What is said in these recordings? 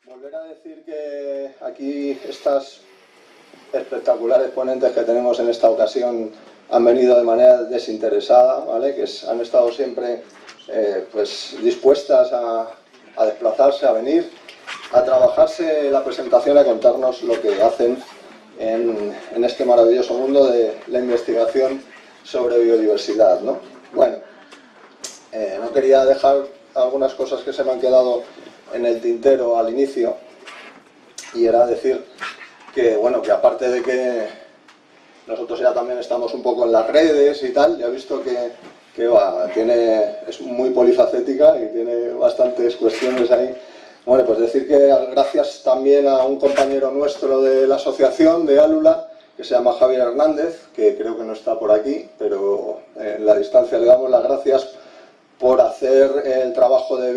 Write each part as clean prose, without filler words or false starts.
Volver a decir que aquí estas espectaculares ponentes que tenemos en esta ocasión han venido de manera desinteresada, ¿vale? Que han estado siempre pues dispuestas a desplazarse, a venir, a trabajarse la presentación, a contarnos lo que hacen en este maravilloso mundo de la investigación sobre biodiversidad, ¿no? Bueno, no quería dejar algunas cosas que se me han quedado en el tintero al inicio, y era decir que, bueno, que aparte de que nosotros ya también estamos un poco en las redes y tal, ya he visto que es muy polifacética y tiene bastantes cuestiones ahí. Bueno, pues decir que gracias también a un compañero nuestro de la asociación de Álula, que se llama Javier Hernández, que creo que no está por aquí, pero en la distancia le damos las gracias por hacer el trabajo de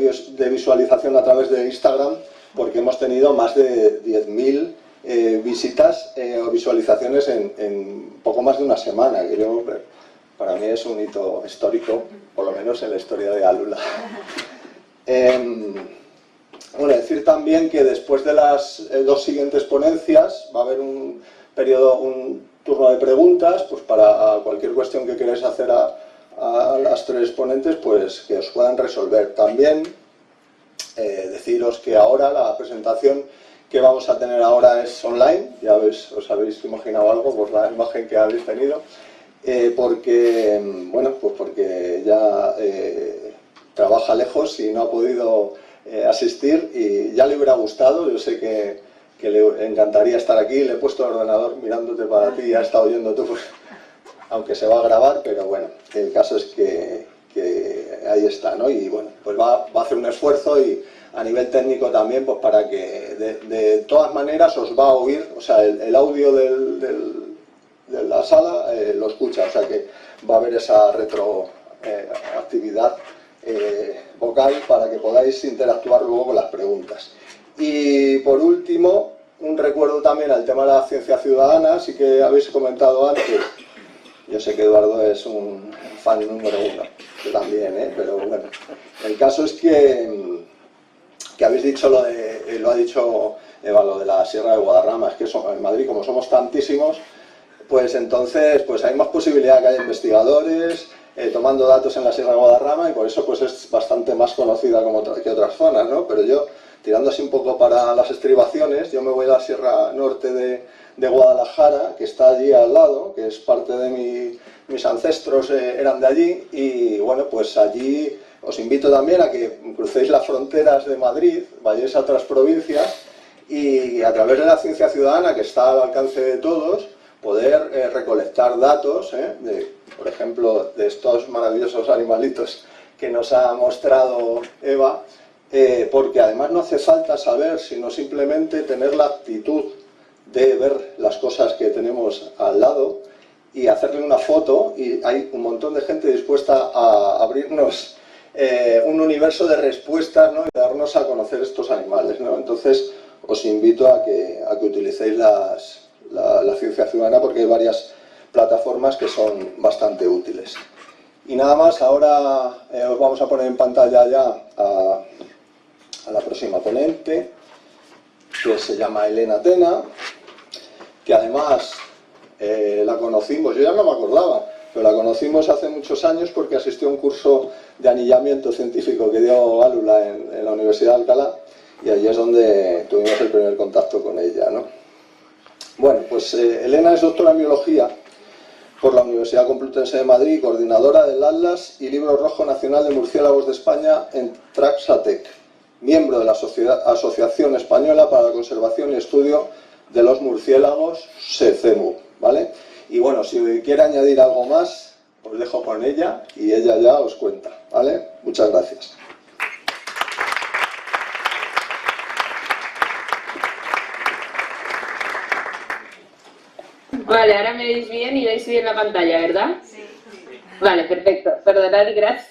visualización a través de Instagram, porque hemos tenido más de 10.000 visitas o visualizaciones en poco más de una semana, que para mí es un hito histórico, por lo menos en la historia de Álula. Bueno, decir también que después de las dos siguientes ponencias va a haber un turno de preguntas, pues para cualquier cuestión que queráis hacer a las tres ponentes, pues que os puedan resolver. También deciros que ahora la presentación que vamos a tener ahora es online, ya os habéis imaginado algo por la imagen que habéis tenido, porque, bueno, pues porque ya trabaja lejos y no ha podido asistir, y ya le hubiera gustado. Yo sé que le encantaría estar aquí. Le he puesto el ordenador mirándote para ti y ha estado oyendo tú, pues, aunque se va a grabar, pero bueno, el caso es que ahí está, ¿no? Y bueno, pues va a hacer un esfuerzo, y a nivel técnico también, pues para que de todas maneras os va a oír, o sea, el audio de la sala lo escucha, o sea que va a haber esa retroactividad vocal para que podáis interactuar luego con las preguntas. Y por último, un recuerdo también al tema de la ciencia ciudadana. Sí que habéis comentado antes, yo sé que Eduardo es un fan número uno, yo también, pero bueno, el caso es que habéis dicho lo ha dicho Eva, lo de la Sierra de Guadarrama. Es que en Madrid, como somos tantísimos, pues entonces pues hay más posibilidad de que haya investigadores tomando datos en la Sierra de Guadarrama, y por eso pues es bastante más conocida que otras zonas, ¿no? Pero yo, tirando así un poco para las estribaciones, yo me voy a la Sierra Norte de Guadalajara, que está allí al lado, que es parte de mis ancestros eran de allí, y bueno, pues allí os invito también a que crucéis las fronteras de Madrid, vayáis a otras provincias, y a través de la ciencia ciudadana, que está al alcance de todos, poder recolectar datos, por ejemplo, de estos maravillosos animalitos que nos ha mostrado Eva, porque además no hace falta saber, sino simplemente tener la actitud de ver las cosas que tenemos al lado y hacerle una foto, y hay un montón de gente dispuesta a abrirnos un universo de respuestas, ¿no? Y darnos a conocer estos animales, ¿no? Entonces os invito a que utilicéis la ciencia ciudadana, porque hay varias plataformas que son bastante útiles. Y nada más, ahora os vamos a poner en pantalla ya a la próxima ponente, que se llama Elena Tena, que además la conocimos, yo ya no me acordaba, pero la conocimos hace muchos años porque asistió a un curso de anillamiento científico que dio Álula en la Universidad de Alcalá, y allí es donde tuvimos el primer contacto con ella, ¿no? Bueno, pues Elena es doctora en biología por la Universidad Complutense de Madrid, coordinadora del Atlas y Libro Rojo Nacional de Murciélagos de España en Traxatec, miembro de la Asociación Española para la Conservación y Estudio de los Murciélagos, SECEMU, ¿vale? Y bueno, si quiere añadir algo más, os dejo con ella y ella ya os cuenta, ¿vale? Muchas gracias. Vale, ahora me veis bien y veis bien la pantalla, ¿verdad? Sí. Vale, perfecto. Perdonad y gracias.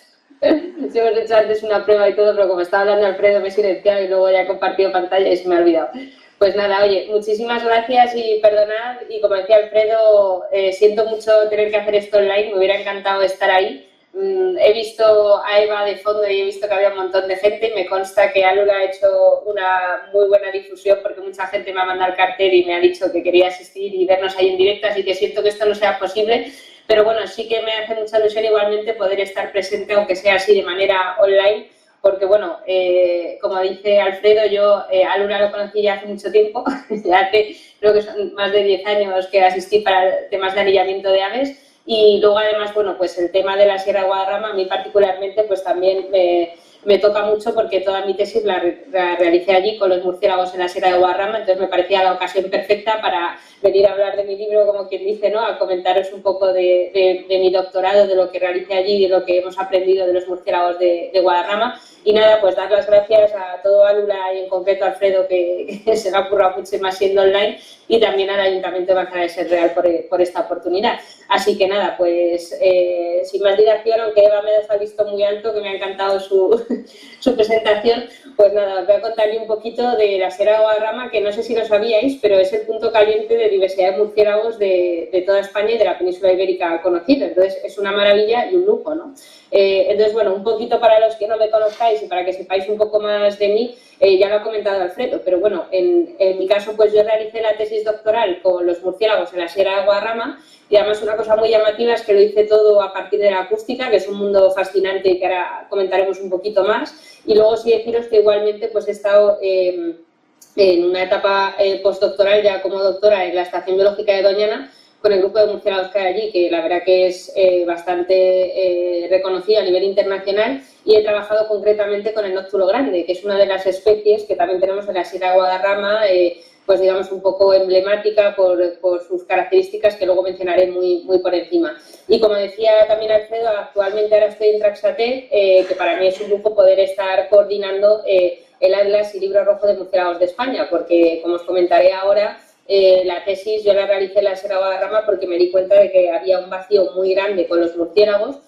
Si hemos hecho antes una prueba y todo, pero como estaba hablando Alfredo me he silenciado y luego ya he compartido pantalla y se me ha olvidado. Pues nada, oye, muchísimas gracias y perdonad. Y como decía Alfredo, siento mucho tener que hacer esto online, me hubiera encantado estar ahí. he visto a Eva de fondo y he visto que había un montón de gente y me consta que Alura ha hecho una muy buena difusión porque mucha gente me ha mandado el cartel y me ha dicho que quería asistir y vernos ahí en directo, así que siento que esto no sea posible, pero bueno, sí que me hace mucha ilusión igualmente poder estar presente, aunque sea así de manera online, porque bueno, como dice Alfredo, yo Alura lo conocí ya hace mucho tiempo, hace creo que son más de 10 años que asistí para temas de anillamiento de aves. Y luego, además, bueno, pues el tema de la Sierra de Guadarrama, a mí particularmente, pues también me toca mucho porque toda mi tesis la realicé allí con los murciélagos en la Sierra de Guadarrama, entonces me parecía la ocasión perfecta para venir a hablar de mi libro, como quien dice, ¿no? A comentaros un poco de mi doctorado, de lo que realicé allí y de lo que hemos aprendido de los murciélagos de Guadarrama. Y nada, pues dar las gracias a todo Alura y en concreto a Alfredo, que se me ha currado mucho más siendo online, y también al Ayuntamiento de Manzanares del Real por esta oportunidad. Así que nada, pues sin más dilación, aunque Eva me ha visto muy alto, que me ha encantado su presentación, pues nada, os voy a contarle un poquito de la Sierra de Guadarrama, que no sé si lo sabíais, pero es el punto caliente de diversidad de murciélagos de toda España y de la península ibérica conocida. Entonces es una maravilla y un lujo, ¿no? Entonces, bueno, un poquito para los que no me conozcáis y para que sepáis un poco más de mí, ya lo ha comentado Alfredo, pero bueno, en mi caso, pues yo realicé la tesis doctoral con los murciélagos en la Sierra de Guadarrama, y además una cosa muy llamativa es que lo hice todo a partir de la acústica, que es un mundo fascinante y que ahora comentaremos un poquito más. Y luego sí deciros que igualmente pues he estado en una etapa postdoctoral ya como doctora en la Estación Biológica de Doñana, con el grupo de murciélagos que hay allí, que la verdad que es bastante reconocido a nivel internacional, y he trabajado concretamente con el nóctulo grande, que es una de las especies que también tenemos en la Sierra de Guadarrama, pues digamos un poco emblemática por sus características que luego mencionaré muy por encima. Y como decía también Alfredo, actualmente ahora estoy en Traxatec, que para mí es un lujo poder estar coordinando el Atlas y Libro Rojo de Murciélagos de España, porque como os comentaré ahora, la tesis yo la realicé en la Sierra de Guadarrama porque me di cuenta de que había un vacío muy grande con los murciélagos,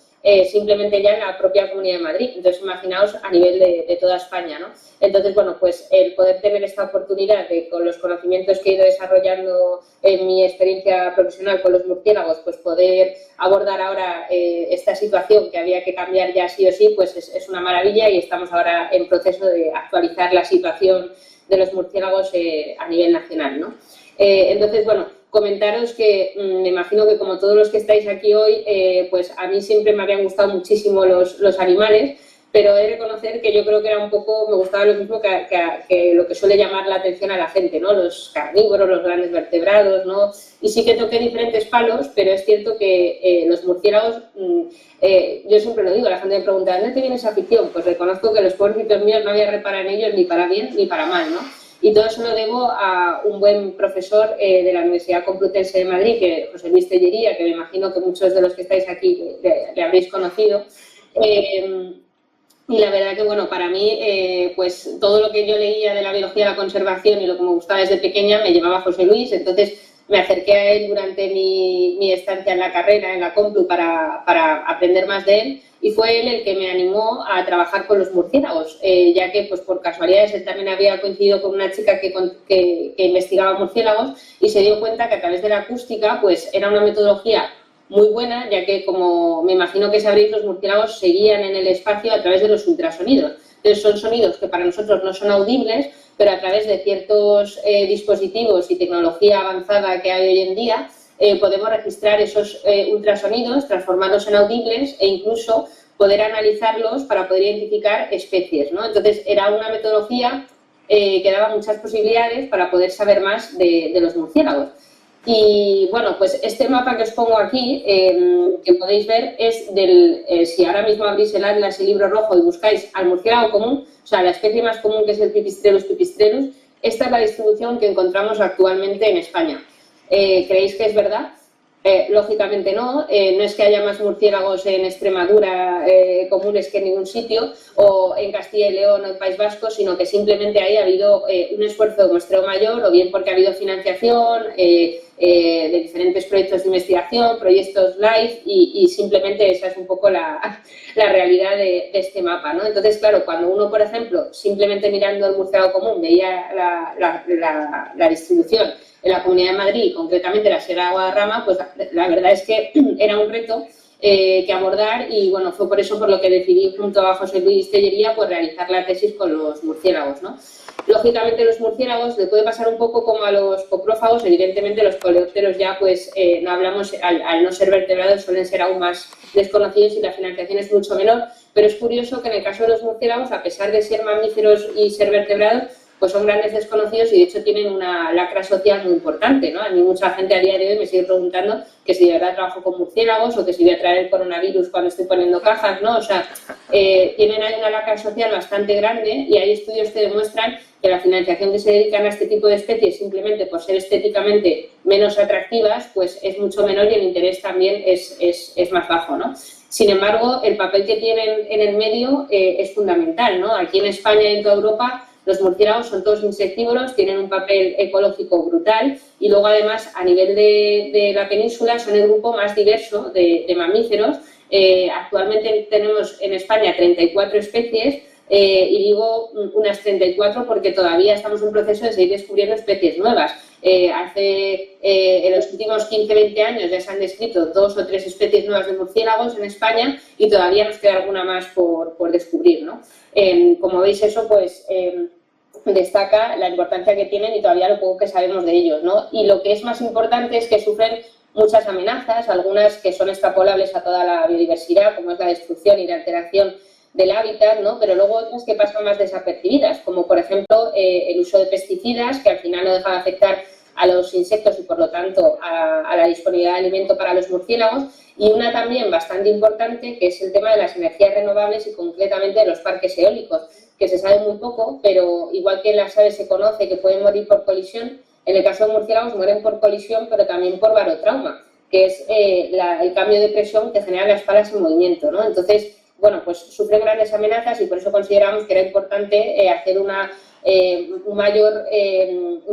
simplemente ya en la propia Comunidad de Madrid. Entonces, imaginaos a nivel de toda España, ¿no? Entonces, bueno, pues el poder tener esta oportunidad de, con los conocimientos que he ido desarrollando en mi experiencia profesional con los murciélagos, pues poder abordar ahora esta situación que había que cambiar ya sí o sí, pues es una maravilla, y estamos ahora en proceso de actualizar la situación de los murciélagos a nivel nacional, ¿no? Entonces, bueno, comentaros que me imagino que como todos los que estáis aquí hoy, pues a mí siempre me habían gustado muchísimo los animales, pero he de reconocer que yo creo que era un poco, me gustaba lo mismo que lo que suele llamar la atención a la gente, ¿no? Los carnívoros, los grandes vertebrados, ¿no? Y sí que toqué diferentes palos, pero es cierto que los murciélagos, yo siempre lo digo, la gente me pregunta, ¿dónde te viene esa afición? Pues reconozco que los pobrecitos míos no había reparado en ellos ni para bien ni para mal, ¿no? Y todo eso lo debo a un buen profesor de la Universidad Complutense de Madrid, que es José Luis Tellería, que me imagino que muchos de los que estáis aquí le habréis conocido. Y la verdad que, bueno, para mí, pues todo lo que yo leía de la biología de la conservación y lo que me gustaba desde pequeña me llevaba a José Luis. Entonces me acerqué a él durante mi estancia en la carrera, en la Complu, para aprender más de él, y fue él el que me animó a trabajar con los murciélagos, ya que pues por casualidades él también había coincidido con una chica que investigaba murciélagos, y se dio cuenta que a través de la acústica pues era una metodología muy buena, ya que, como me imagino que sabréis, los murciélagos se guían en el espacio a través de los ultrasonidos. Entonces son sonidos que para nosotros no son audibles, pero a través de ciertos dispositivos y tecnología avanzada que hay hoy en día, podemos registrar esos ultrasonidos, transformarlos en audibles e incluso poder analizarlos para poder identificar especies, ¿no? Entonces era una metodología que daba muchas posibilidades para poder saber más de los murciélagos. Y bueno, pues este mapa que os pongo aquí, que podéis ver, es del, si ahora mismo abrís el Atlas y Libro Rojo y buscáis al murciélago común, o sea, la especie más común, que es el Pipistrellus pipistrellus, esta es la distribución que encontramos actualmente en España. ¿Creéis que es verdad? Lógicamente no, no es que haya más murciélagos en Extremadura comunes que en ningún sitio, o en Castilla y León o en País Vasco, sino que simplemente ahí ha habido un esfuerzo de muestreo mayor, o bien porque ha habido financiación de diferentes proyectos de investigación, proyectos LIFE, y simplemente esa es un poco la realidad de este mapa, ¿no? Entonces, claro, cuando uno, por ejemplo, simplemente mirando el murciélago común veía la distribución en la Comunidad de Madrid, concretamente la Sierra de Guadarrama, pues la verdad es que era un reto, que abordar y bueno, fue por eso por lo que decidí junto a José Luis Tellería pues realizar la tesis con los murciélagos, ¿no? Lógicamente los murciélagos le puede pasar un poco como a los coprófagos, evidentemente los coleópteros ya pues no hablamos, al no ser vertebrados suelen ser aún más desconocidos y la financiación es mucho menor, pero es curioso que en el caso de los murciélagos, a pesar de ser mamíferos y ser vertebrados, pues son grandes desconocidos y de hecho tienen una lacra social muy importante, ¿no? A mí mucha gente a día de hoy me sigue preguntando que si de verdad trabajo con murciélagos o que si voy a traer el coronavirus cuando estoy poniendo cajas, ¿no? O sea, tienen ahí una lacra social bastante grande y hay estudios que demuestran que la financiación que se dedican a este tipo de especies simplemente por ser estéticamente menos atractivas, pues es mucho menor y el interés también es más bajo, ¿no? Sin embargo, el papel que tienen en el medio es fundamental, ¿no? Aquí en España y en toda Europa los murciélagos son todos insectívoros, tienen un papel ecológico brutal y luego además a nivel de la península son el grupo más diverso de mamíferos. Actualmente tenemos en España 34 especies y digo unas 34 porque todavía estamos en proceso de seguir descubriendo especies nuevas. En los últimos 15-20 años ya se han descrito 2 o 3 especies nuevas de murciélagos en España y todavía nos queda alguna más por descubrir, ¿no? Como veis, eso pues destaca la importancia que tienen y todavía lo poco que sabemos de ellos, ¿no? Y lo que es más importante es que sufren muchas amenazas, algunas que son extrapolables a toda la biodiversidad, como es la destrucción y la alteración del hábitat, ¿no? Pero luego otras que pasan más desapercibidas, como por ejemplo el uso de pesticidas, que al final no deja de afectar a los insectos y por lo tanto a la disponibilidad de alimento para los murciélagos, y una también bastante importante que es el tema de las energías renovables y concretamente de los parques eólicos, que se sabe muy poco, pero igual que en las aves se conoce que pueden morir por colisión, en el caso de murciélagos mueren por colisión pero también por barotrauma, que es el cambio de presión que generan las palas en movimiento, ¿no? Entonces, bueno, pues sufren grandes amenazas y por eso consideramos que era importante hacer un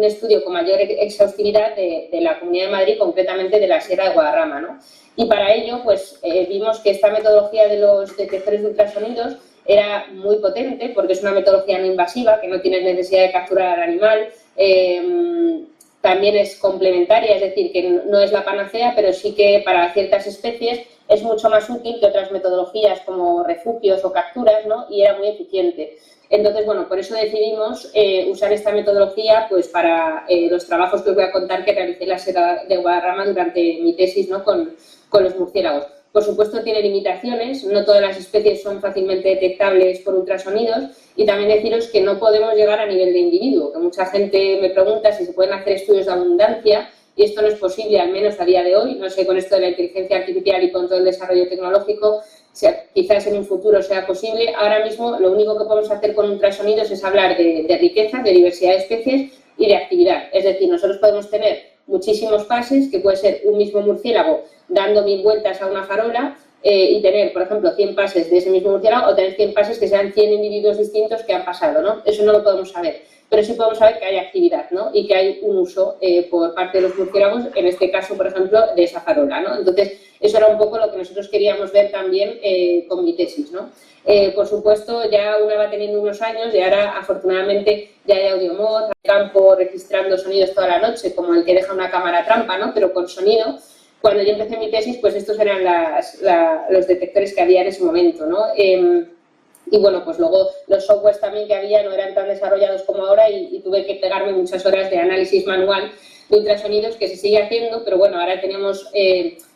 estudio con mayor exhaustividad de la Comunidad de Madrid, concretamente de la Sierra de Guadarrama, ¿no? Y para ello, pues vimos que esta metodología de los detectores de ultrasonidos era muy potente porque es una metodología no invasiva, que no tiene necesidad de capturar al animal, también es complementaria, es decir, que no es la panacea, pero sí que para ciertas especies es mucho más útil que otras metodologías como refugios o capturas, ¿no? Y era muy eficiente. Entonces, bueno, por eso decidimos usar esta metodología pues para los trabajos que os voy a contar que realicé en la Sierra de Guadarrama durante mi tesis, ¿no? con los murciélagos. Por supuesto tiene limitaciones, no todas las especies son fácilmente detectables por ultrasonidos y también deciros que no podemos llegar a nivel de individuo, que mucha gente me pregunta si se pueden hacer estudios de abundancia y esto no es posible, al menos a día de hoy, no sé, con esto de la inteligencia artificial y con todo el desarrollo tecnológico, quizás en un futuro sea posible. Ahora mismo lo único que podemos hacer con ultrasonidos es hablar de riqueza, de diversidad de especies y de actividad, es decir, nosotros podemos tener muchísimos pases, que puede ser un mismo murciélago dando 1000 vueltas a una farola y tener, por ejemplo, 100 pases de ese mismo murciélago o tener 100 pases que sean 100 individuos distintos que han pasado, ¿no? Eso no lo podemos saber, pero sí podemos saber que hay actividad, ¿no? Y que hay un uso por parte de los murciélagos, en este caso, por ejemplo, de esa farola, ¿no? Entonces, eso era un poco lo que nosotros queríamos ver también con mi tesis, ¿no? Por supuesto, ya una va teniendo unos años y ahora, afortunadamente, ya hay audiomod, hay campo registrando sonidos toda la noche, como el que deja una cámara trampa, ¿no? Pero con sonido. Cuando yo empecé mi tesis, pues estos eran los detectores que había en ese momento, ¿no? Y bueno, pues luego los softwares también que había no eran tan desarrollados como ahora y tuve que pegarme muchas horas de análisis manual de ultrasonidos que se sigue haciendo, pero bueno, ahora tenemos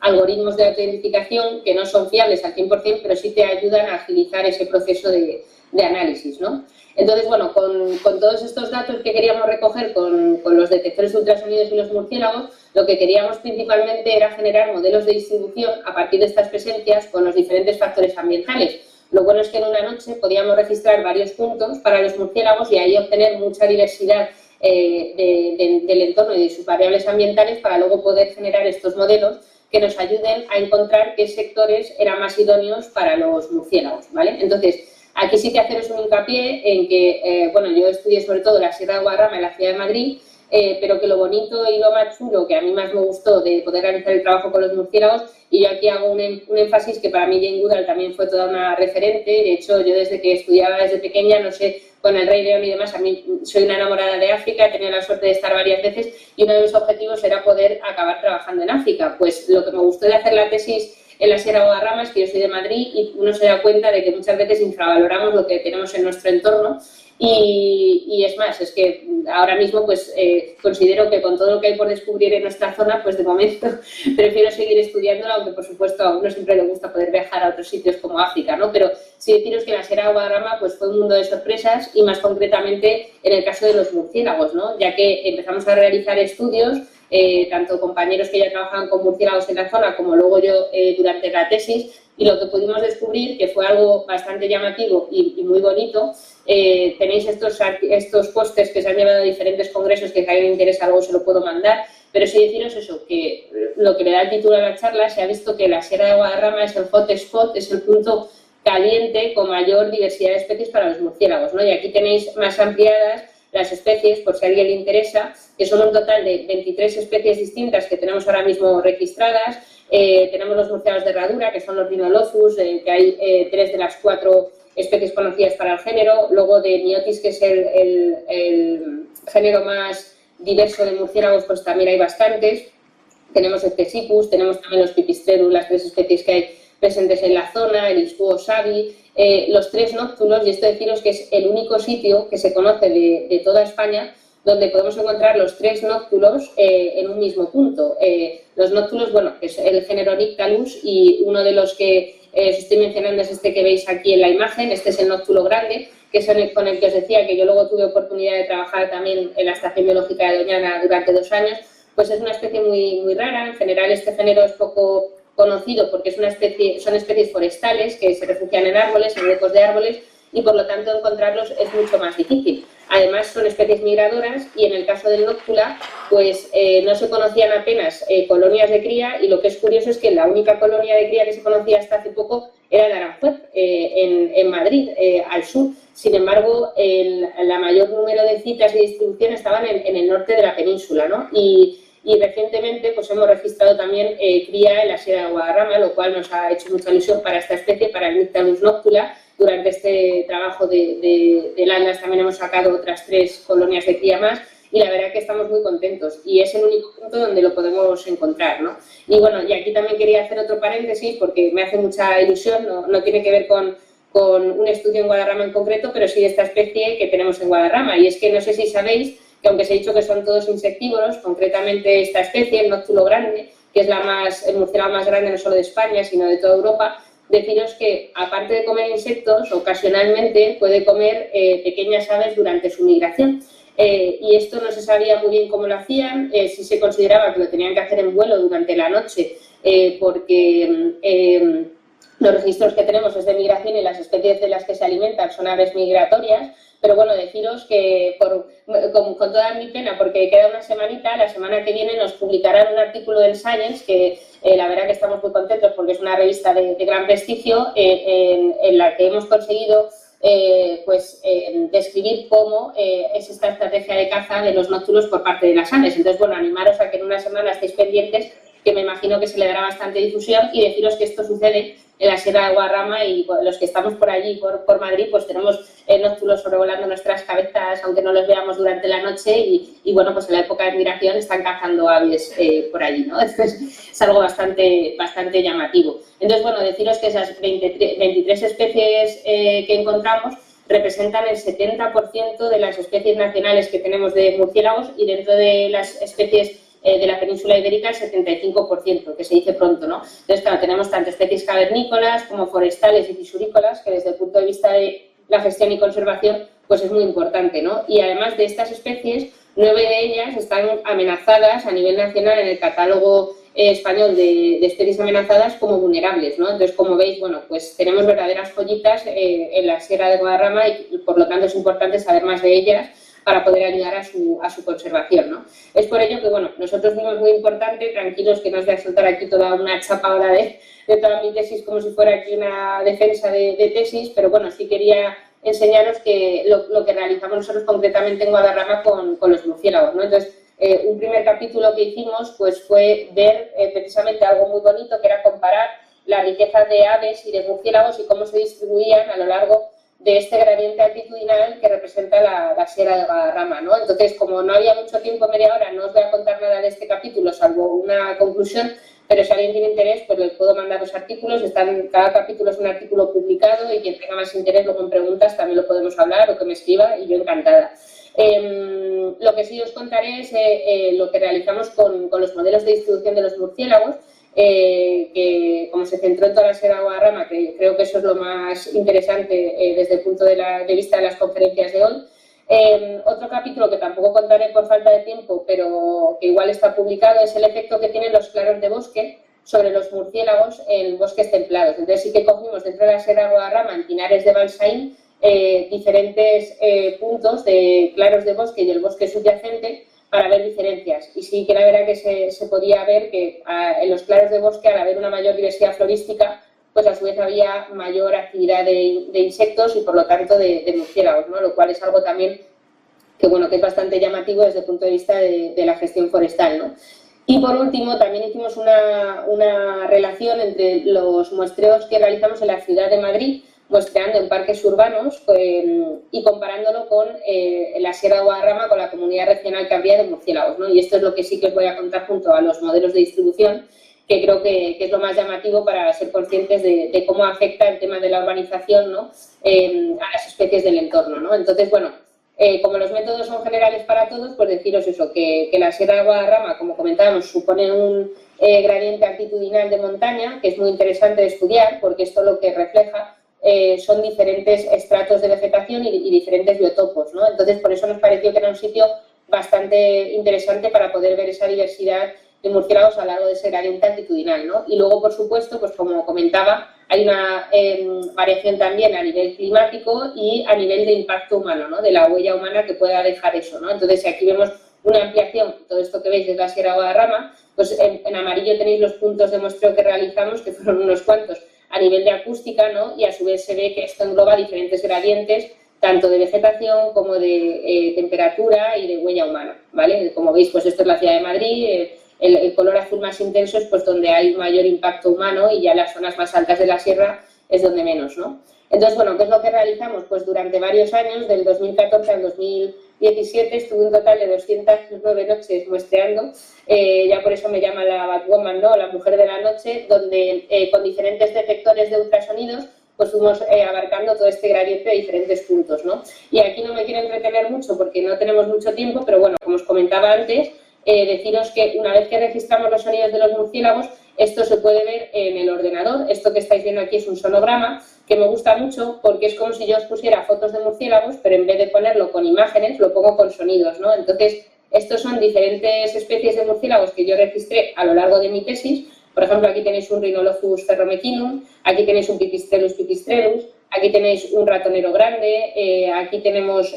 algoritmos de autentificación que no son fiables al 100%, pero sí te ayudan a agilizar ese proceso de análisis, ¿no? Entonces, bueno, con todos estos datos que queríamos recoger con los detectores de ultrasonidos y los murciélagos, lo que queríamos principalmente era generar modelos de distribución a partir de estas presencias con los diferentes factores ambientales. Lo bueno es que en una noche podíamos registrar varios puntos para los murciélagos y ahí obtener mucha diversidad del entorno y de sus variables ambientales para luego poder generar estos modelos que nos ayuden a encontrar qué sectores eran más idóneos para los murciélagos, ¿vale? Entonces, aquí sí que haceros un hincapié en que, bueno, yo estudié sobre todo la Sierra de Guadarrama en la ciudad de Madrid, pero que lo bonito y lo más chulo que a mí más me gustó de poder realizar el trabajo con los murciélagos, y yo aquí hago un énfasis que para mí Jane Goodall también fue toda una referente. De hecho, yo desde que estudiaba desde pequeña, no sé, con el Rey León y demás, a mí soy una enamorada de África, he tenido la suerte de estar varias veces y uno de mis objetivos era poder acabar trabajando en África. Pues lo que me gustó de hacer la tesis en la Sierra de Guadarrama es que yo soy de Madrid y uno se da cuenta de que muchas veces infravaloramos lo que tenemos en nuestro entorno y es más, es que ahora mismo pues considero que con todo lo que hay por descubrir en nuestra zona, pues de momento prefiero seguir estudiándola, aunque por supuesto a uno siempre le gusta poder viajar a otros sitios como África, ¿no? Pero sí deciros que la Sierra de Guadarrama pues fue un mundo de sorpresas y más concretamente en el caso de los murciélagos, ¿no? Ya que empezamos a realizar estudios, tanto compañeros que ya trabajaban con murciélagos en la zona como luego yo durante la tesis, y lo que pudimos descubrir, que fue algo bastante llamativo y muy bonito, tenéis estos pósters que se han llevado a diferentes congresos, que si a alguien le interesa algo se lo puedo mandar, pero sí deciros eso, que lo que le da el título a la charla, se ha visto que la Sierra de Guadarrama es el hotspot, es el punto caliente con mayor diversidad de especies para los murciélagos, ¿no? Y aquí tenéis más ampliadas las especies, por si a alguien le interesa, que son un total de 23 especies distintas que tenemos ahora mismo registradas. Tenemos los murciélagos de herradura, que son los Rhinolophus, que hay 3 de las 4 especies conocidas para el género. Luego de Myotis, que es el género más diverso de murciélagos, pues también hay bastantes. Tenemos el Ctesipus, tenemos también los Pipistrellus, las 3 especies que hay presentes en la zona, el Iscuo sabi, los 3 nóctulos, y esto deciros que es el único sitio que se conoce de toda España donde podemos encontrar los 3 nóctulos en un mismo punto. Los nóctulos, bueno, es el género Nyctalus, y uno de los que os estoy mencionando es este que veis aquí en la imagen. Este es el nóctulo grande, que es con el que os decía que yo luego tuve oportunidad de trabajar también en la Estación Biológica de Doñana durante 2 años. Pues es una especie muy, muy rara. En general este género es poco conocido porque son especies forestales que se refugian en árboles, en huecos de árboles, y por lo tanto encontrarlos es mucho más difícil. Además son especies migradoras y en el caso del nóctula pues no se conocían apenas colonias de cría, y lo que es curioso es que la única colonia de cría que se conocía hasta hace poco era en Aranjuez, en Madrid, al sur. Sin embargo, la mayor número de citas y distribución estaban en el norte de la península, ¿no? Y recientemente pues hemos registrado también cría en la Sierra de Guadarrama, lo cual nos ha hecho mucha ilusión para esta especie, para el Nyctalus noctula. Durante este trabajo de Landas también hemos sacado otras 3 colonias de cría más, y la verdad que estamos muy contentos, y es el único punto donde lo podemos encontrar, ¿no? Y bueno, y aquí también quería hacer otro paréntesis porque me hace mucha ilusión, no tiene que ver con un estudio en Guadarrama en concreto, pero sí de esta especie que tenemos en Guadarrama, y es que no sé si sabéis que aunque os he dicho que son todos insectívoros, concretamente esta especie, el nóctulo grande, que es el murciélago más grande no solo de España, sino de toda Europa, deciros que aparte de comer insectos, ocasionalmente puede comer pequeñas aves durante su migración. Y esto no se sabía muy bien cómo lo hacían, sí se consideraba que lo tenían que hacer en vuelo durante la noche, porque los registros que tenemos es de migración y las especies de las que se alimentan son aves migratorias. Pero bueno, deciros que con toda mi pena, porque queda una semanita, la semana que viene nos publicarán un artículo en Science, que la verdad que estamos muy contentos porque es una revista de gran prestigio, en la que hemos conseguido describir cómo es esta estrategia de caza de los nóctulos por parte de las aves. Entonces, bueno, animaros a que en una semana estéis pendientes, que me imagino que se le dará bastante difusión, y deciros que esto sucede en la Sierra de Guadarrama, y los que estamos por allí, por Madrid, pues tenemos nóctulos sobrevolando nuestras cabezas, aunque no los veamos durante la noche, y bueno, pues en la época de migración están cazando aves por allí, ¿no? Entonces es algo bastante llamativo. Entonces, bueno, deciros que esas 23 especies que encontramos representan el 70% de las especies nacionales que tenemos de murciélagos, y dentro de las especies de la península ibérica el 75%, que se dice pronto, ¿no? Entonces, claro, tenemos tanto especies cavernícolas como forestales y fisurícolas, que desde el punto de vista de la gestión y conservación, pues es muy importante, ¿no? Y además de estas especies, 9 de ellas están amenazadas a nivel nacional en el catálogo español de especies amenazadas como vulnerables, ¿no? Entonces, como veis, bueno, pues tenemos verdaderas joyitas en la Sierra de Guadarrama, y por lo tanto es importante saber más de ellas para poder ayudar a su conservación, ¿no? Es por ello que, bueno, nosotros vimos muy importante, tranquilos que no os voy a soltar aquí toda una chapa ahora de toda mi tesis como si fuera aquí una defensa de tesis, pero bueno, sí quería enseñaros que lo que realizamos nosotros concretamente en Guadarrama con los murciélagos, ¿no? Entonces, un primer capítulo que hicimos pues fue ver precisamente algo muy bonito, que era comparar la riqueza de aves y de murciélagos y cómo se distribuían a lo largo de este gradiente altitudinal que representa la Sierra de Guadarrama, ¿no? Entonces, como no había mucho tiempo, media hora, no os voy a contar nada de este capítulo, salvo una conclusión, pero si alguien tiene interés, pues les puedo mandar los artículos, cada capítulo es un artículo publicado y quien tenga más interés luego en preguntas también lo podemos hablar o que me escriba y yo encantada. Lo que sí os contaré es lo que realizamos con los modelos de distribución de los murciélagos, que como se centró en toda la Sierra Guadarrama, que creo que eso es lo más interesante desde el punto de vista de las conferencias de hoy. Otro capítulo que tampoco contaré por falta de tiempo, pero que igual está publicado, es el efecto que tienen los claros de bosque sobre los murciélagos en bosques templados. Entonces sí que cogimos dentro de la Sierra Guadarrama, en pinares de Balsaín, diferentes puntos de claros de bosque y el bosque subyacente para ver diferencias. Y sí que la verdad que se podía ver que en los claros de bosque, al haber una mayor diversidad florística, pues a su vez había mayor actividad de insectos y por lo tanto de murciélagos, ¿no? Lo cual es algo también que, bueno, que es bastante llamativo desde el punto de vista de la gestión forestal, ¿no? Y por último, también hicimos una relación entre los muestreos que realizamos en la ciudad de Madrid, muestreando en parques urbanos y comparándolo con la Sierra de Guadarrama, con la comunidad regional que habría de murciélagos, ¿no? Y esto es lo que sí que os voy a contar junto a los modelos de distribución, que creo que es lo más llamativo para ser conscientes de cómo afecta el tema de la urbanización, ¿no? A las especies del entorno, ¿no? Entonces, bueno, como los métodos son generales para todos, pues deciros eso, que la Sierra de Guadarrama, como comentábamos, supone un gradiente altitudinal de montaña, que es muy interesante de estudiar, porque esto lo que refleja son diferentes estratos de vegetación y diferentes biotopos, ¿no? Entonces, por eso nos pareció que era un sitio bastante interesante para poder ver esa diversidad de murciélagos a lo largo de ese gradiente altitudinal, ¿no? Y luego, por supuesto, pues como comentaba, hay una variación también a nivel climático y a nivel de impacto humano, ¿no? De la huella humana que pueda dejar eso, ¿no? Entonces, si aquí vemos una ampliación, todo esto que veis es la Sierra Guadarrama, pues en amarillo tenéis los puntos de muestreo que realizamos, que fueron unos cuantos, a nivel de acústica, ¿no? Y a su vez se ve que esto engloba diferentes gradientes, tanto de vegetación como de temperatura y de huella humana, ¿vale? Como veis, pues esto es la ciudad de Madrid, el color azul más intenso es pues donde hay mayor impacto humano y ya las zonas más altas de la sierra es donde menos, ¿no? Entonces, bueno, ¿qué es lo que realizamos? Pues durante varios años, del 2014 al 2017, estuve un total de 209 noches muestreando, ya por eso me llama la Batwoman, ¿no? La mujer de la noche, donde con diferentes detectores de ultrasonidos pues fuimos abarcando todo este gradiente de diferentes puntos, ¿no? Y aquí no me quiero entretener mucho porque no tenemos mucho tiempo, pero bueno, como os comentaba antes, deciros que una vez que registramos los sonidos de los murciélagos, esto se puede ver en el ordenador. Esto que estáis viendo aquí es un sonograma que me gusta mucho porque es como si yo os pusiera fotos de murciélagos, pero en vez de ponerlo con imágenes, lo pongo con sonidos, ¿no? Entonces, estos son diferentes especies de murciélagos que yo registré a lo largo de mi tesis. Por ejemplo, aquí tenéis un Rhinolophus ferromequinum, aquí tenéis un Pipistrellus pipistrellus, aquí tenéis un ratonero grande, aquí tenemos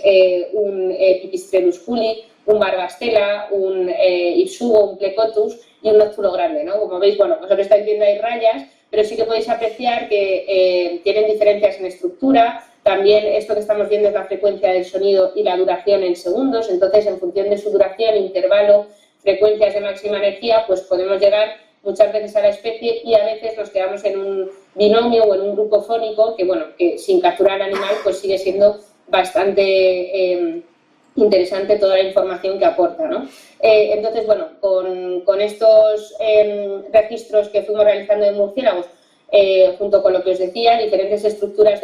un Pipistrellus culi, un Barbastela, un Ipsugo, un Plecotus y un Noctulo grande, ¿no? Como veis, bueno, vosotros estáis viendo ahí rayas, pero sí que podéis apreciar que tienen diferencias en estructura. También esto que estamos viendo es la frecuencia del sonido y la duración en segundos. Entonces, en función de su duración, intervalo, frecuencias de máxima energía, pues podemos llegar muchas veces a la especie y a veces nos quedamos en un binomio o en un grupo fónico que, bueno, que sin capturar al animal, pues sigue siendo bastante interesante toda la información que aporta, ¿no? Entonces, bueno, con estos registros que fuimos realizando de murciélagos, junto con lo que os decía, diferentes estructuras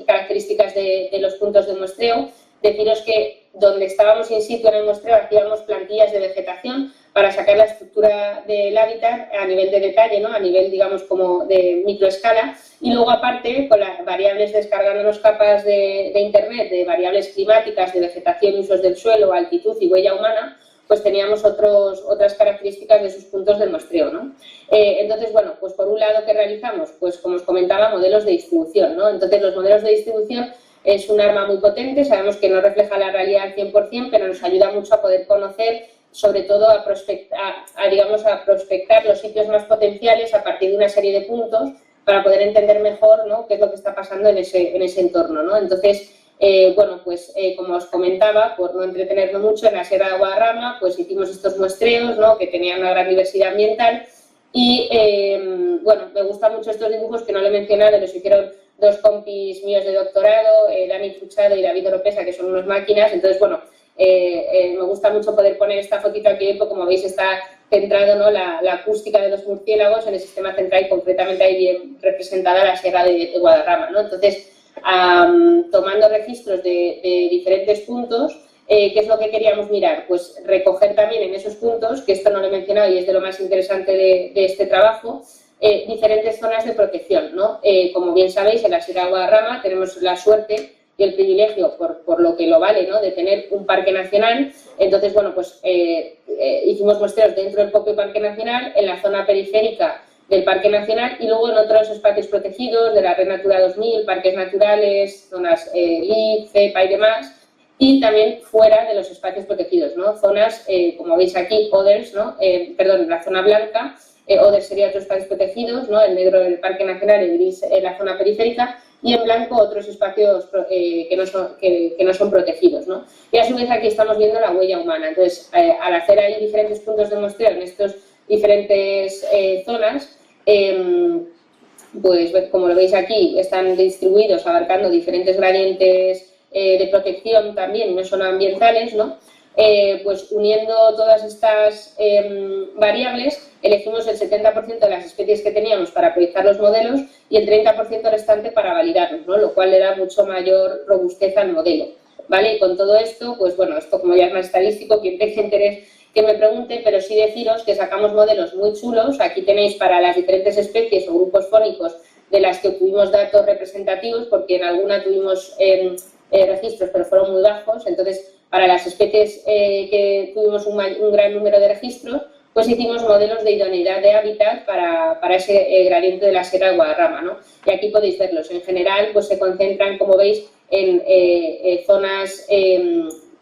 características de los puntos de muestreo, deciros que donde estábamos in situ en el muestreo hacíamos plantillas de vegetación para sacar la estructura del hábitat a nivel de detalle, ¿no? A nivel, digamos, como de microescala, y luego aparte con las variables descargándonos capas de internet de variables climáticas, de vegetación y usos del suelo, altitud y huella humana, pues teníamos otras características de sus puntos del muestreo, ¿no? Entonces, bueno, pues por un lado, ¿qué realizamos? Pues como os comentaba, modelos de distribución, ¿no? Entonces, los modelos de distribución es un arma muy potente, sabemos que no refleja la realidad al 100%, pero nos ayuda mucho a poder conocer, sobre todo a prospectar los sitios más potenciales a partir de una serie de puntos para poder entender mejor, ¿no?, qué es lo que está pasando en ese entorno, ¿no? Entonces, bueno, pues como os comentaba, por no entretenerme mucho, en la Sierra de Guadarrama pues hicimos estos muestreos, ¿no?, que tenían una gran diversidad ambiental y, bueno, me gustan mucho estos dibujos que no le he mencionado, los hicieron dos compis míos de doctorado, Dani Fuchado y David Oropesa, que son unas máquinas. Entonces, bueno, me gusta mucho poder poner esta fotito aquí, como veis está centrado, ¿no?, la acústica de los murciélagos en el sistema central y concretamente ahí bien representada la Sierra de Guadarrama, ¿no? Entonces, tomando registros de diferentes puntos, ¿qué es lo que queríamos mirar? Pues recoger también en esos puntos, que esto no lo he mencionado y es de lo más interesante de este trabajo, diferentes zonas de protección, ¿no? Como bien sabéis, en la Sierra de Guadarrama tenemos la suerte y el privilegio, por lo que lo vale, ¿no?, de tener un parque nacional. Entonces, bueno, pues hicimos muestreos dentro del propio parque nacional, en la zona periférica del parque nacional y luego en otros espacios protegidos de la Red Natura 2000, parques naturales, zonas LIC, CEPA y demás, y también fuera de los espacios protegidos, ¿no? Zonas, como veis aquí, others, ¿no? Perdón, la zona blanca, others sería otros espacios protegidos, ¿no? El negro del parque nacional, el gris en la zona periférica, y en blanco otros espacios que no son protegidos, ¿no? Y a su vez aquí estamos viendo la huella humana. Entonces, al hacer ahí diferentes puntos de muestreo en estas diferentes zonas, pues como lo veis aquí, están distribuidos abarcando diferentes gradientes de protección también, no son ambientales, ¿no? Pues uniendo todas estas variables, elegimos el 70% de las especies que teníamos para proyectar los modelos y el 30% restante para validarlos, ¿no? Lo cual le da mucho mayor robustez al modelo, ¿vale? Y con todo esto, pues bueno, esto como ya es más estadístico, quien tenga interés que me pregunte, pero sí deciros que sacamos modelos muy chulos. Aquí tenéis para las diferentes especies o grupos fónicos de las que obtuvimos datos representativos, porque en alguna tuvimos registros, pero fueron muy bajos. Entonces, para las especies que tuvimos un gran número de registros, pues hicimos modelos de idoneidad de hábitat para ese gradiente de la Sierra de Guadarrama, ¿no? Y aquí podéis verlos. En general, pues se concentran, como veis, en zonas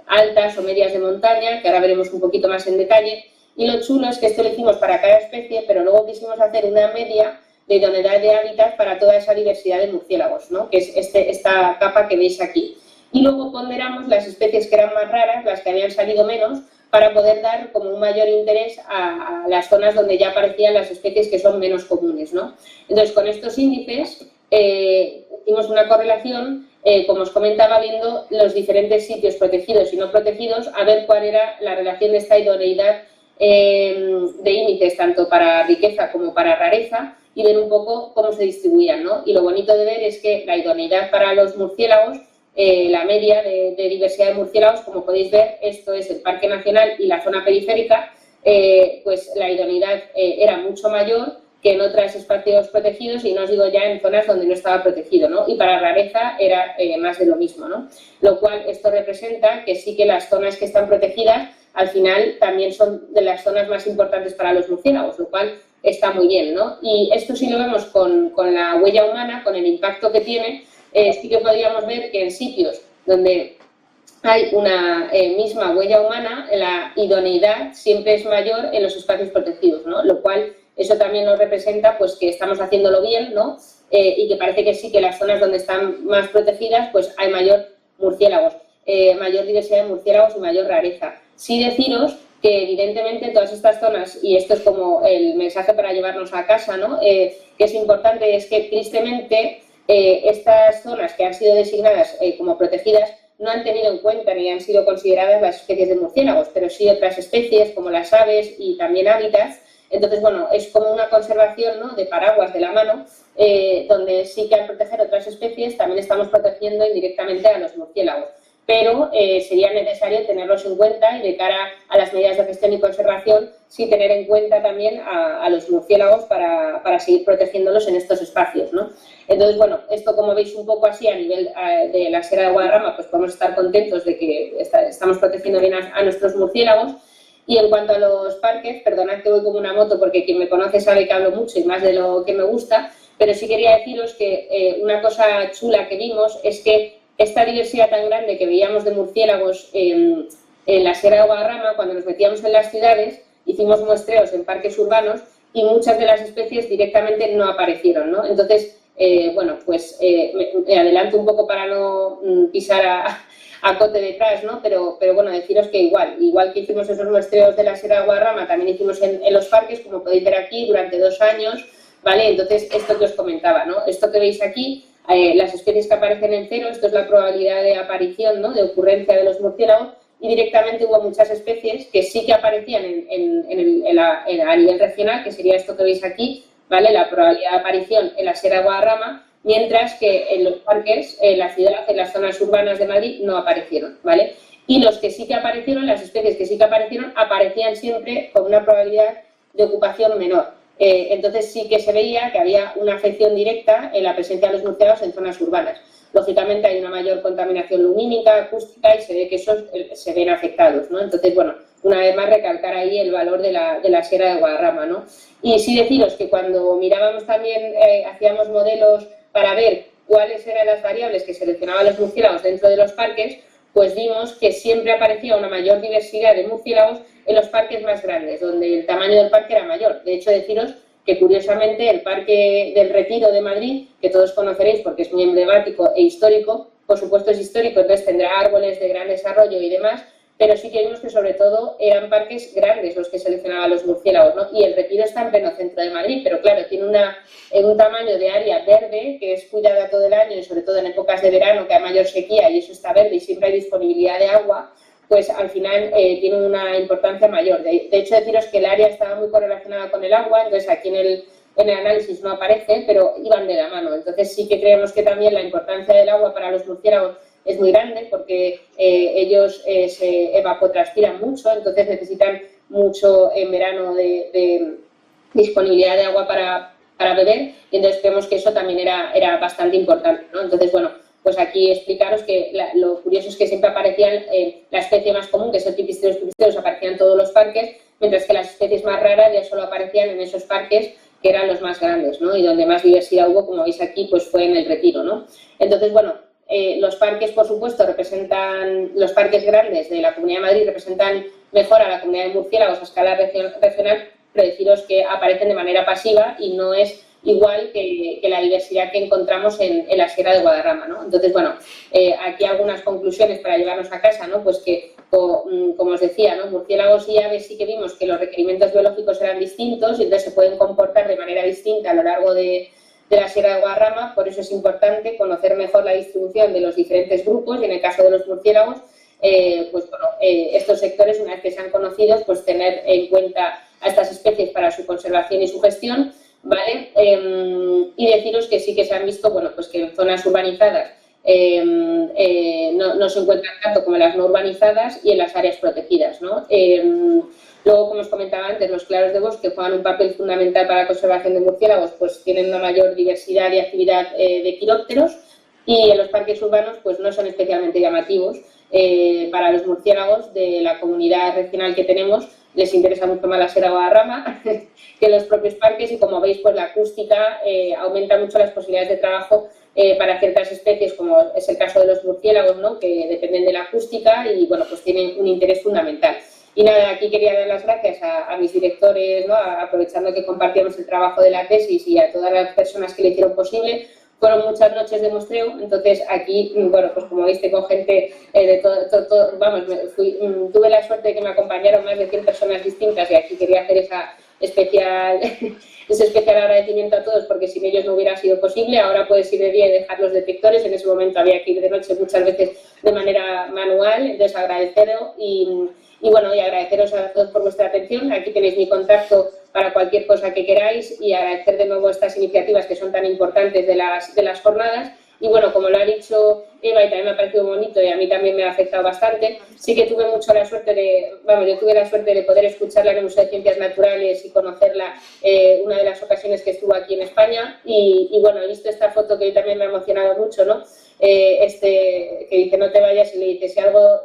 altas o medias de montaña, que ahora veremos un poquito más en detalle. Y lo chulo es que esto lo hicimos para cada especie, pero luego quisimos hacer una media de idoneidad de hábitat para toda esa diversidad de murciélagos, ¿no? Que es esta capa que veis aquí. Y luego ponderamos las especies que eran más raras, las que habían salido menos, para poder dar como un mayor interés a las zonas donde ya aparecían las especies que son menos comunes, ¿no? Entonces, con estos índices hicimos una correlación, como os comentaba, viendo los diferentes sitios protegidos y no protegidos, a ver cuál era la relación de esta idoneidad de índices, tanto para riqueza como para rareza, y ver un poco cómo se distribuían, ¿no? Y lo bonito de ver es que la idoneidad para los murciélagos, la media de diversidad de murciélagos, como podéis ver, esto es el Parque Nacional y la zona periférica, pues la idoneidad era mucho mayor que en otros espacios protegidos, y no os digo ya en zonas donde no estaba protegido, ¿no? Y para rareza era más de lo mismo, ¿no? Lo cual esto representa que sí que las zonas que están protegidas al final también son de las zonas más importantes para los murciélagos, lo cual está muy bien, ¿no? Y esto sí lo vemos con la huella humana, con el impacto que tiene. Sí que podríamos ver que en sitios donde hay una misma huella humana, la idoneidad siempre es mayor en los espacios protegidos, ¿no? Lo cual eso también nos representa pues que estamos haciéndolo bien, ¿no? Y que parece que sí, que las zonas donde están más protegidas pues hay mayor murciélagos, mayor diversidad de murciélagos y mayor rareza. Sí deciros que evidentemente todas estas zonas, y esto es como el mensaje para llevarnos a casa, ¿no? Que es importante, es que tristemente estas zonas que han sido designadas como protegidas no han tenido en cuenta ni han sido consideradas las especies de murciélagos, pero sí otras especies como las aves y también hábitats. Entonces, bueno, es como una conservación, ¿no?, de paraguas de la mano, donde sí que al proteger otras especies también estamos protegiendo indirectamente a los murciélagos. Pero sería necesario tenerlos en cuenta y de cara a las medidas de gestión y conservación, sí tener en cuenta también a los murciélagos para seguir protegiéndolos en estos espacios, ¿no? Entonces, bueno, esto como veis un poco así a nivel de la Sierra de Guadarrama, pues podemos estar contentos de que estamos protegiendo bien a nuestros murciélagos. Y en cuanto a los parques, perdonad que voy como una moto porque quien me conoce sabe que hablo mucho y más de lo que me gusta, pero sí quería deciros que una cosa chula que vimos es que esta diversidad tan grande que veíamos de murciélagos en la Sierra de Guadarrama, cuando nos metíamos en las ciudades, hicimos muestreos en parques urbanos y muchas de las especies directamente no aparecieron, ¿no? Entonces, bueno, pues me adelanto un poco para no pisar a cote detrás, ¿no? Pero bueno, deciros que igual que hicimos esos muestreos de la Sierra de Guadarrama, también hicimos en los parques, como podéis ver aquí, durante 2 años, ¿vale? Entonces, esto que os comentaba, ¿no? Esto que veis aquí, las especies que aparecen en cero, esto es la probabilidad de aparición, ¿no?, de ocurrencia de los murciélagos, y directamente hubo muchas especies que sí que aparecían a nivel regional, que sería esto que veis aquí, ¿vale? La probabilidad de aparición en la Sierra de Guadarrama, mientras que en los parques, en la ciudad, en las zonas urbanas de Madrid, no aparecieron, ¿vale? Y los que sí que aparecieron, las especies que sí que aparecieron, aparecían siempre con una probabilidad de ocupación menor. Entonces sí que se veía que había una afección directa en la presencia de los murciélagos en zonas urbanas. Lógicamente hay una mayor contaminación lumínica, acústica, y se ve que esos se ven afectados, ¿no? Entonces, bueno, una vez más recalcar ahí el valor de la Sierra de Guadarrama, ¿no? Y sí deciros que cuando mirábamos también, hacíamos modelos para ver cuáles eran las variables que seleccionaban los murciélagos dentro de los parques, pues vimos que siempre aparecía una mayor diversidad de murciélagos en los parques más grandes, donde el tamaño del parque era mayor. De hecho, deciros que curiosamente el Parque del Retiro de Madrid, que todos conoceréis porque es muy emblemático e histórico, por supuesto es histórico, entonces tendrá árboles de gran desarrollo y demás, pero sí que vimos que sobre todo eran parques grandes los que seleccionaban los murciélagos, ¿no? Y el Retiro está en pleno centro de Madrid, pero claro, tiene un tamaño de área verde que es cuidada todo el año y sobre todo en épocas de verano que hay mayor sequía y eso está verde y siempre hay disponibilidad de agua, pues al final tiene una importancia mayor. De hecho, deciros que el área estaba muy correlacionada con el agua, entonces aquí en el análisis no aparece, pero iban de la mano. Entonces sí que creemos que también la importancia del agua para los murciélagos es muy grande porque ellos se evapotranspiran mucho, entonces necesitan mucho en verano de disponibilidad de agua para beber, y entonces creemos que eso también era bastante importante, ¿no? Entonces, bueno, pues aquí explicaros que lo curioso es que siempre aparecían la especie más común, que es el pipistrellus, aparecían en todos los parques, mientras que las especies más raras ya solo aparecían en esos parques que eran los más grandes, ¿no? Y donde más diversidad hubo, como veis aquí, pues fue en el Retiro, ¿no? Entonces, bueno, los parques, por supuesto, los parques grandes de la Comunidad de Madrid representan mejor a la comunidad de murciélagos a escala regional, pero deciros que aparecen de manera pasiva y no es igual que la diversidad que encontramos en la Sierra de Guadarrama, ¿no? Entonces, bueno, aquí algunas conclusiones para llevarnos a casa, ¿no? Pues que, como os decía, ¿no? Murciélagos y aves sí que vimos que los requerimientos biológicos eran distintos y entonces se pueden comportar de manera distinta a lo largo de la Sierra de Guadarrama, por eso es importante conocer mejor la distribución de los diferentes grupos y en el caso de los murciélagos, pues bueno, estos sectores, una vez que sean conocidos, pues tener en cuenta a estas especies para su conservación y su gestión, ¿vale? Y deciros que sí que se han visto, bueno, pues que en zonas urbanizadas no se encuentran tanto como en las no urbanizadas y en las áreas protegidas, ¿no? Luego, como os comentaba antes, los claros de bosque juegan un papel fundamental para la conservación de murciélagos, pues tienen una mayor diversidad y actividad de quirópteros, y en los parques urbanos pues no son especialmente llamativos. Para los murciélagos de la comunidad regional que tenemos les interesa mucho más la Sierra de Guadarrama que los propios parques, y como veis pues la acústica aumenta mucho las posibilidades de trabajo para ciertas especies, como es el caso de los murciélagos, ¿no? Que dependen de la acústica y bueno, pues tienen un interés fundamental. Y nada, aquí quería dar las gracias a mis directores, ¿no? Aprovechando que compartíamos el trabajo de la tesis, y a todas las personas que le hicieron posible. Fueron muchas noches de muestreo, entonces aquí, bueno, pues como veis tengo gente de todo, vamos, tuve la suerte de que me acompañaron más de 100 personas distintas, y aquí quería hacer ese especial agradecimiento a todos, porque sin ellos no hubiera sido posible. Ahora puedes ir de día y dejar los detectores, en ese momento había que ir de noche muchas veces de manera manual, entonces agradeceros y bueno, y agradeceros a todos por vuestra atención. Aquí tenéis mi contacto para cualquier cosa que queráis, y agradecer de nuevo estas iniciativas que son tan importantes de las jornadas. Y bueno, como lo ha dicho Eva, y también me ha parecido bonito y a mí también me ha afectado bastante, sí que tuve mucho la suerte yo tuve la suerte de poder escucharla en el Museo de Ciencias Naturales y conocerla una de las ocasiones que estuvo aquí en España, y bueno, he visto esta foto que hoy también me ha emocionado mucho, ¿no? Que dice no te vayas, y le dice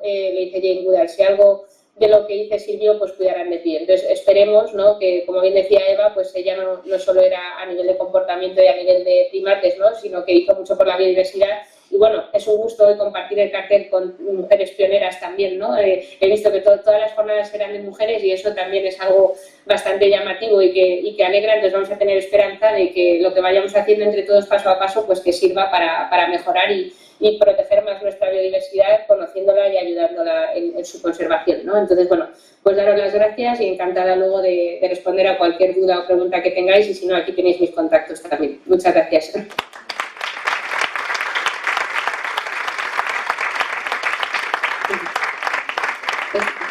le dice Jane Goodall, si algo de lo que hice sirvió, pues cuidarán de ti. Entonces esperemos, ¿no? Que, como bien decía Eva, pues ella no solo era a nivel de comportamiento y a nivel de primates, ¿no? Sino que hizo mucho por la biodiversidad. Y bueno, es un gusto hoy compartir el cartel con mujeres pioneras también, ¿no? He visto que todas las jornadas eran de mujeres, y eso también es algo bastante llamativo y que alegra. Entonces vamos a tener esperanza de que lo que vayamos haciendo entre todos paso a paso, pues que sirva para mejorar y proteger más nuestra biodiversidad, conociéndola y ayudándola en su conservación, ¿no? Entonces, bueno, pues daros las gracias y encantada luego de responder a cualquier duda o pregunta que tengáis, y si no, aquí tenéis mis contactos también. Muchas gracias.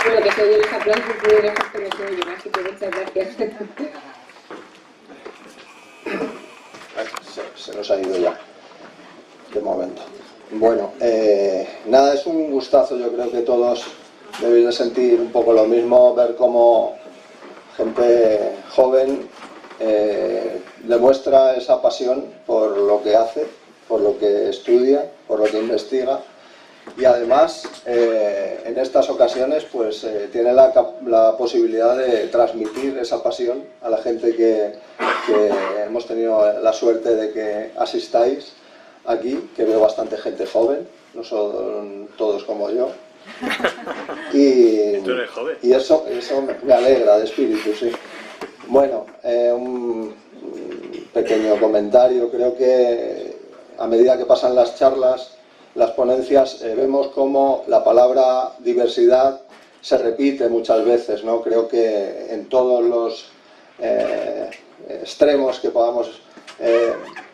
Bueno, que se oyen los aplausos muy lejos, pero se oyen, así que muchas gracias. Se nos ha ido ya, de momento. Bueno, nada, es un gustazo, yo creo que todos debéis de sentir un poco lo mismo, ver cómo gente joven demuestra esa pasión por lo que hace, por lo que estudia, por lo que investiga, y además en estas ocasiones pues tiene la posibilidad de transmitir esa pasión a la gente que hemos tenido la suerte de que asistáis aquí, que veo bastante gente joven, no son todos como yo. Y tú eres joven. Y eso me alegra de espíritu, sí. Bueno, un pequeño comentario. Creo que a medida que pasan las charlas, las ponencias, vemos cómo la palabra diversidad se repite muchas veces, ¿no? Creo que en todos los extremos que podamos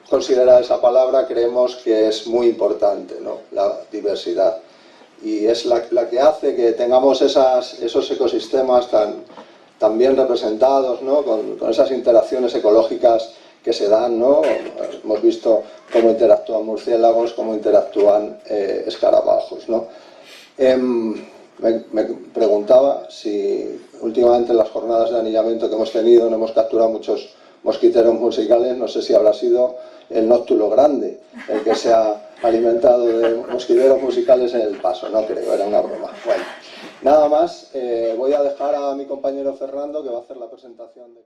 considerar esa palabra, creemos que es muy importante, ¿no? La diversidad. Y es la que hace que tengamos esos ecosistemas tan bien representados, ¿no? Con esas interacciones ecológicas que se dan, ¿no? Hemos visto cómo interactúan murciélagos, cómo interactúan escarabajos, ¿no? Me preguntaba si últimamente en las jornadas de anillamiento que hemos tenido no hemos capturado muchos mosquiteros musicales. No sé si habrá sido el nóctulo grande el que se ha alimentado de mosquiteros musicales en el paso. No creo, era una broma. Bueno, nada más, voy a dejar a mi compañero Fernando, que va a hacer la presentación de...